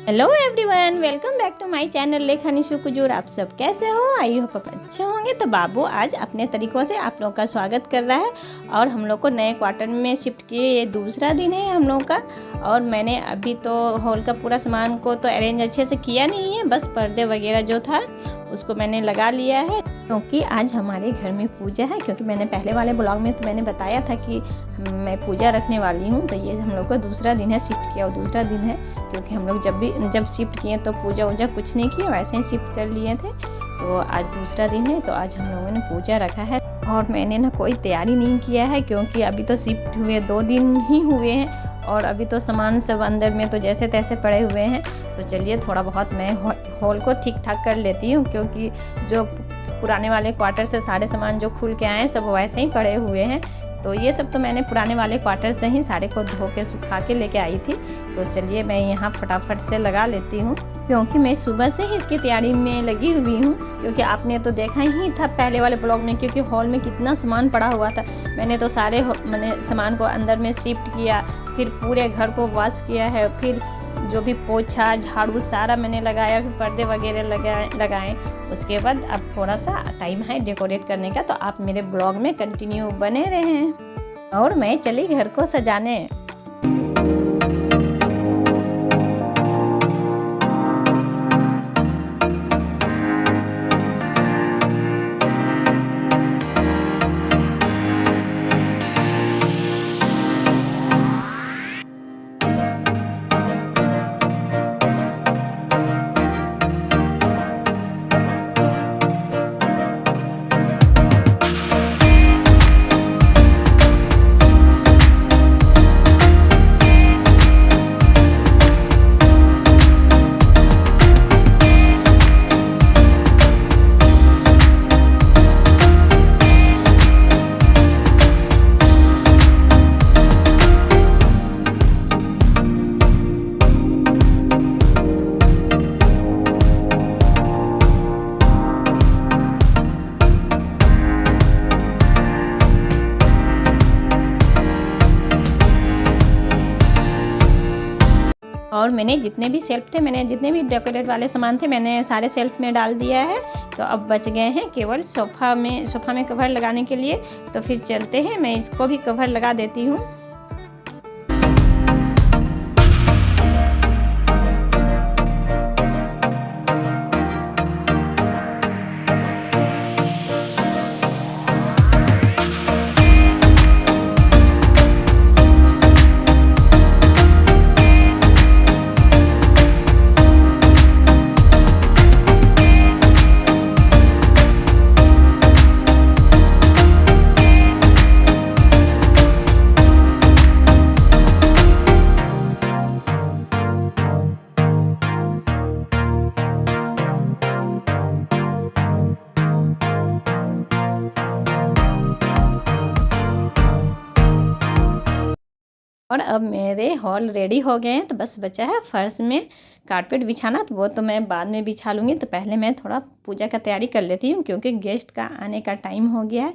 Hello everyone, welcome back to my channel Lekha Nishu Kujur. आप सब कैसे हो? आई होप आप अच्छे होंगे। तो बाबू आज अपने तरीक़ों से आप लोगों का स्वागत कर रहा है और हम लोग को नए क्वार्टर में शिफ्ट किए। ये दूसरा दिन है हम लोग का और मैंने अभी तो हॉल का पूरा सामान को तो अरेंज अच्छे से किया नहीं है, बस पर्दे वगैरह जो था उसको मैंने लगा लिया है क्योंकि आज हमारे घर में पूजा है। क्योंकि मैंने पहले वाले ब्लॉग में तो मैंने बताया था कि मैं पूजा रखने वाली हूँ। तो ये हम लोग का दूसरा दिन है, शिफ्ट किया और दूसरा दिन है क्योंकि हम लोग जब शिफ्ट किए तो पूजा वूजा कुछ नहीं किया, वैसे ही शिफ्ट कर लिए थे। तो आज दूसरा दिन है तो आज हम लोगों ने पूजा रखा है और मैंने ना कोई तैयारी नहीं किया है क्योंकि अभी तो शिफ्ट हुए 2 दिन ही हुए हैं और अभी तो सामान सब अंदर में तो जैसे तैसे पड़े हुए हैं। तो चलिए थोड़ा बहुत मैं हॉल को ठीक ठाक कर लेती हूँ क्योंकि जो पुराने वाले क्वार्टर से सारे सामान जो खुल के आए हैं सब वैसे ही पड़े हुए हैं। तो ये सब तो मैंने पुराने वाले क्वार्टर से ही सारे को धो के सुखा के लेके आई थी। तो चलिए मैं यहाँ फटाफट से लगा लेती हूँ क्योंकि मैं सुबह से ही इसकी तैयारी में लगी हुई हूँ। क्योंकि आपने तो देखा ही था पहले वाले ब्लॉग में क्योंकि हॉल में कितना सामान पड़ा हुआ था। मैंने तो सारे मैंने सामान को अंदर में शिफ्ट किया, फिर पूरे घर को वॉश किया है, फिर जो भी पोछा झाड़ू सारा मैंने लगाया, फिर पर्दे वगैरह लगाए। उसके बाद अब थोड़ा सा टाइम है डेकोरेट करने का, तो आप मेरे ब्लॉग में कंटिन्यू बने रहें और मैं चली घर को सजाने। और मैंने जितने भी सेल्फ थे, मैंने जितने भी डेकोरेट वाले सामान थे मैंने सारे सेल्फ में डाल दिया है। तो अब बच गए हैं केवल सोफ़ा में कवर लगाने के लिए। तो फिर चलते हैं, मैं इसको भी कवर लगा देती हूँ। और अब मेरे हॉल रेडी हो गए हैं। तो बस बचा है फर्श में कारपेट बिछाना, तो वो तो मैं बाद में बिछा लूँगी। तो पहले मैं थोड़ा पूजा का तैयारी कर लेती हूँ क्योंकि गेस्ट का आने का टाइम हो गया है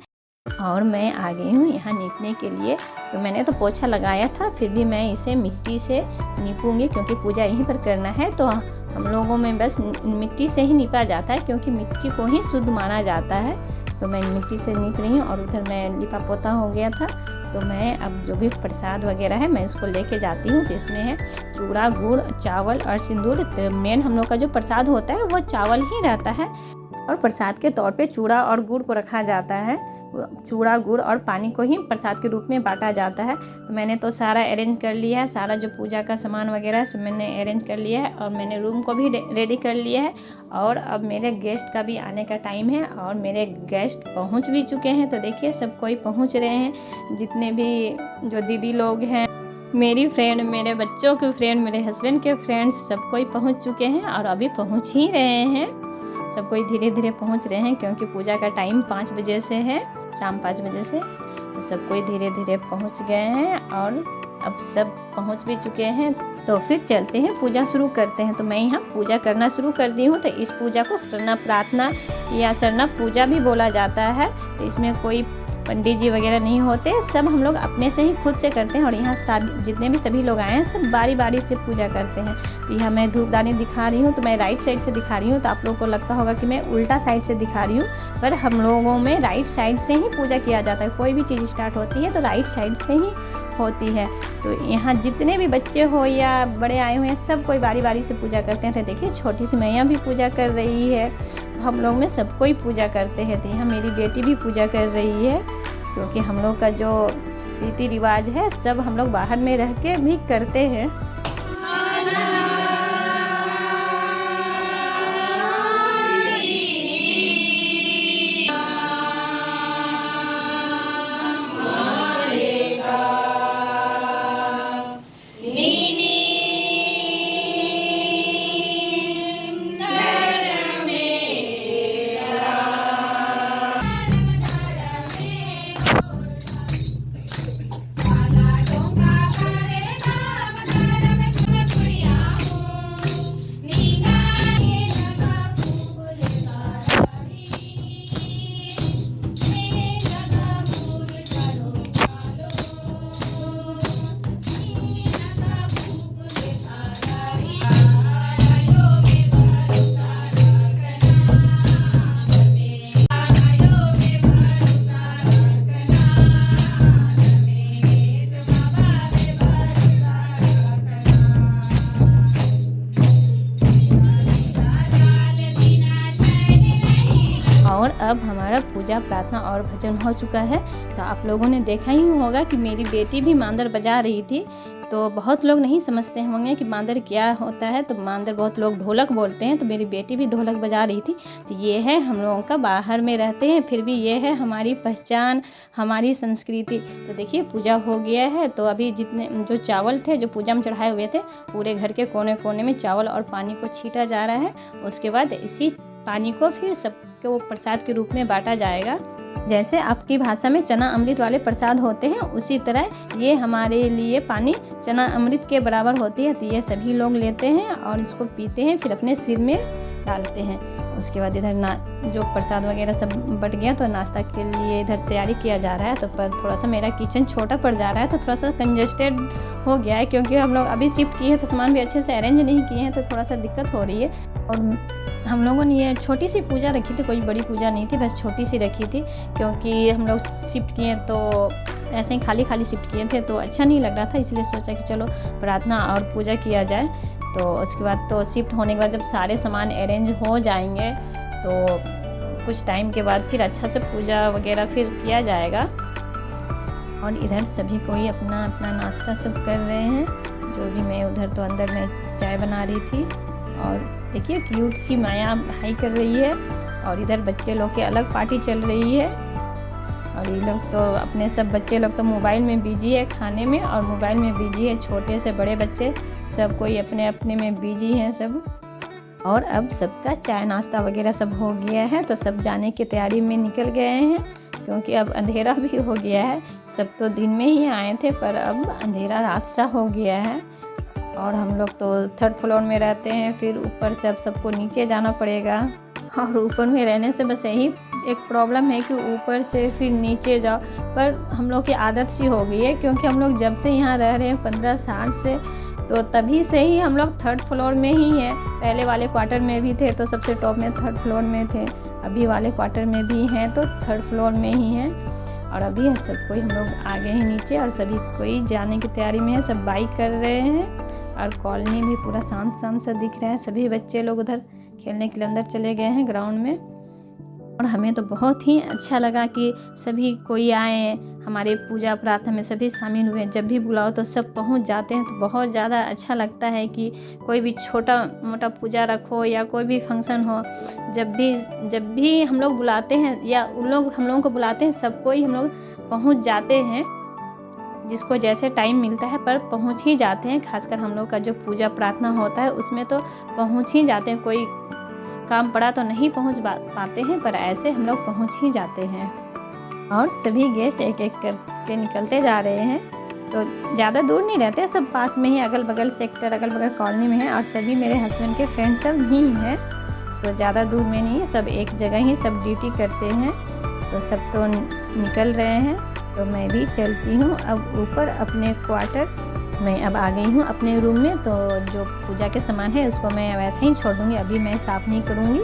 और मैं आ गई हूँ यहाँ नीपने के लिए। तो मैंने तो पोछा लगाया था, फिर भी मैं इसे मिट्टी से नीपूंगी क्योंकि पूजा यहीं पर करना है। तो हम लोगों में बस मिट्टी से ही नीपा जाता है क्योंकि मिट्टी को ही शुद्ध माना जाता है। तो मैं मिट्टी से नीप रही हूँ और उधर मैं लिपा पोता हो गया था। तो मैं अब जो भी प्रसाद वगैरह है मैं इसको लेके जाती हूँ। तो इसमें है चूड़ा, गुड़, चावल और सिंदूर। तो मेन हम लोग का जो प्रसाद होता है वो चावल ही रहता है और प्रसाद के तौर पे चूड़ा और गुड़ को रखा जाता है। चूड़ा, गुड़ और पानी को ही प्रसाद के रूप में बांटा जाता है। तो मैंने तो सारा अरेंज कर लिया है, सारा जो पूजा का सामान वगैरह है सब मैंने अरेंज कर लिया है और मैंने रूम को भी रेडी कर लिया है। और अब मेरे गेस्ट का भी आने का टाइम है और मेरे गेस्ट पहुंच भी चुके हैं। तो देखिए सब कोई पहुंच रहे हैं, जितने भी जो दीदी लोग हैं, मेरी फ्रेंड, मेरे बच्चों के फ्रेंड, मेरे हस्बैंड के फ्रेंड्स सब कोई पहुँच चुके हैं और अभी पहुँच ही रहे हैं। सब कोई धीरे धीरे पहुंच रहे हैं क्योंकि पूजा का टाइम 5 बजे से है, शाम 5 बजे से। तो सब कोई धीरे धीरे पहुंच गए हैं और अब सब पहुंच भी चुके हैं। तो फिर चलते हैं पूजा शुरू करते हैं। तो मैं यहाँ पूजा करना शुरू कर दी हूँ। तो इस पूजा को शरणा प्रार्थना या शरणा पूजा भी बोला जाता है। तो इसमें कोई पंडित जी वगैरह नहीं होते, सब हम लोग अपने से ही खुद से करते हैं। और यहाँ जितने भी सभी लोग आए हैं सब बारी बारी से पूजा करते हैं। तो यहाँ मैं धूपदानी दिखा रही हूँ, तो मैं राइट साइड से दिखा रही हूँ, तो आप लोगों को लगता होगा कि मैं उल्टा साइड से दिखा रही हूँ, पर हम लोगों में राइट साइड से ही पूजा किया जाता है। कोई भी चीज़ स्टार्ट होती है तो राइट साइड से ही होती है। तो यहाँ जितने भी बच्चे हो या बड़े आए हुए हैं सब कोई बारी बारी से पूजा करते हैं। तो देखिए छोटी सी मैया भी पूजा कर रही है, तो हम लोग में सब कोई पूजा करते हैं। तो यहाँ मेरी बेटी भी पूजा कर रही है, क्योंकि हम लोग का जो रीति रिवाज है सब हम लोग बाहर में रह के भी करते हैं। और अब हमारा पूजा प्रार्थना और भजन हो चुका है। तो आप लोगों ने देखा ही होगा कि मेरी बेटी भी मांदर बजा रही थी। तो बहुत लोग नहीं समझते होंगे कि मांदर क्या होता है, तो मांदर बहुत लोग ढोलक बोलते हैं, तो मेरी बेटी भी ढोलक बजा रही थी। तो ये है हम लोगों का, बाहर में रहते हैं फिर भी ये है हमारी पहचान, हमारी संस्कृति। तो देखिए पूजा हो गया है। तो अभी जितने जो चावल थे जो पूजा में चढ़ाए हुए थे, पूरे घर के कोने कोने में चावल और पानी को छीटा जा रहा है। उसके बाद इसी पानी को फिर सबको प्रसाद के रूप में बांटा जाएगा। जैसे आपकी भाषा में चना अमृत वाले प्रसाद होते हैं, उसी तरह ये हमारे लिए पानी चना अमृत के बराबर होती है। तो ये सभी लोग लेते हैं और इसको पीते हैं, फिर अपने सिर में डालते हैं। उसके बाद इधर जो प्रसाद वगैरह सब बट गया, तो नाश्ता के लिए इधर तैयारी किया जा रहा है। तो पर थोड़ा सा मेरा किचन छोटा पड़ जा रहा है, तो थोड़ा सा कंजेस्टेड हो गया है, क्योंकि हम लोग अभी शिफ्ट किए हैं तो सामान भी अच्छे से अरेंज नहीं किए हैं, तो थोड़ा सा दिक्कत हो रही है। और हम लोगों ने ये छोटी सी पूजा रखी थी, कोई बड़ी पूजा नहीं थी, बस छोटी सी रखी थी, क्योंकि हम लोग शिफ्ट किए तो ऐसे ही खाली खाली शिफ्ट किए थे, तो अच्छा नहीं लग रहा था, इसलिए सोचा कि चलो प्रार्थना और पूजा किया जाए। तो उसके बाद तो शिफ्ट होने के बाद जब सारे सामान अरेंज हो जाएंगे तो कुछ टाइम के बाद फिर अच्छा से पूजा वगैरह फिर किया जाएगा। और इधर सभी कोई अपना अपना नाश्ता सब कर रहे हैं, जो भी मैं उधर तो अंदर में चाय बना रही थी। और देखिए क्यूट सी माया हाई कर रही है, और इधर बच्चे लोग के अलग पार्टी चल रही है। और ये लोग तो अपने सब बच्चे लोग तो मोबाइल में बिजी है, खाने में और मोबाइल में बिजी है, छोटे से बड़े बच्चे सब कोई अपने अपने में बिजी हैं सब। और अब सबका चाय नाश्ता वगैरह सब हो गया है, तो सब जाने की तैयारी में निकल गए हैं, क्योंकि अब अंधेरा भी हो गया है। सब तो दिन में ही आए थे, पर अब अंधेरा रात सा हो गया है। और हम लोग तो 3rd फ्लोर में रहते हैं, फिर ऊपर से अब सबको नीचे जाना पड़ेगा। और ऊपर में रहने से बस यही एक प्रॉब्लम है कि ऊपर से फिर नीचे जाओ, पर हम लोग की आदत सी हो गई है, क्योंकि हम लोग जब से यहाँ रह रहे हैं 15 साल से, तो तभी से ही हम लोग 3rd फ्लोर में ही हैं। पहले वाले क्वार्टर में भी थे तो सबसे टॉप में 3rd फ्लोर में थे, अभी वाले क्वार्टर में भी हैं तो 3rd फ्लोर में ही हैं। और अभी सब कोई हम लोग आ गए हैं नीचे, और सभी कोई जाने की तैयारी में है, सब बाइक कर रहे हैं। और कॉलोनी भी पूरा शांत शांत सा दिख रहा है, सभी बच्चे लोग उधर खेलने के लिए अंदर चले गए हैं ग्राउंड में। और हमें तो बहुत ही अच्छा लगा कि सभी कोई आए, हमारे पूजा प्रार्थना में सभी शामिल हुए। जब भी बुलाओ तो सब पहुंच जाते हैं, तो बहुत ज़्यादा अच्छा लगता है कि कोई भी छोटा मोटा पूजा रखो या कोई भी फंक्शन हो, जब भी हम लोग बुलाते हैं या उन लोग हम लोगों को बुलाते हैं, सब कोई हम लोग पहुंच जाते हैं, जिसको जैसे टाइम मिलता है पर पहुंच ही जाते हैं। खासकर हम लोग का जो पूजा प्रार्थना होता है उसमें तो पहुंच ही जाते हैं, कोई काम पड़ा तो नहीं पहुंच पाते हैं, पर ऐसे हम लोग पहुंच ही जाते हैं। और सभी गेस्ट एक एक करके निकलते जा रहे हैं, तो ज़्यादा दूर नहीं रहते, सब पास में ही अगल बगल सेक्टर अगल बगल कॉलोनी में है। और सभी मेरे हस्बैंड के फ्रेंड सब ही हैं, तो ज़्यादा दूर में नहीं है, सब एक जगह ही सब ड्यूटी करते हैं। तो सब तो निकल रहे हैं, तो मैं भी चलती हूँ अब ऊपर अपने क्वार्टर। मैं अब आ गई हूँ अपने रूम में। तो जो पूजा के सामान है उसको मैं वैसे ही छोड़ दूँगी, अभी मैं साफ़ नहीं करूँगी,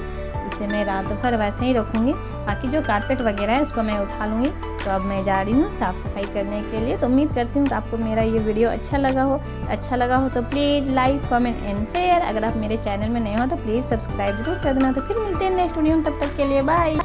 इसे मैं रात भर वैसे ही रखूँगी। बाकी जो कारपेट वगैरह है उसको मैं उठा लूँगी। तो अब मैं जा रही हूँ साफ़ सफाई करने के लिए। तो उम्मीद करती हूँ कि आपको मेरा ये वीडियो अच्छा लगा हो तो please like comment and share. अगर आप मेरे चैनल में नए हो तो प्लीज़ सब्सक्राइब जरूर कर देना। तो फिर मिलते हैं नेक्स्ट वीडियो में, तब तक के लिए बाय।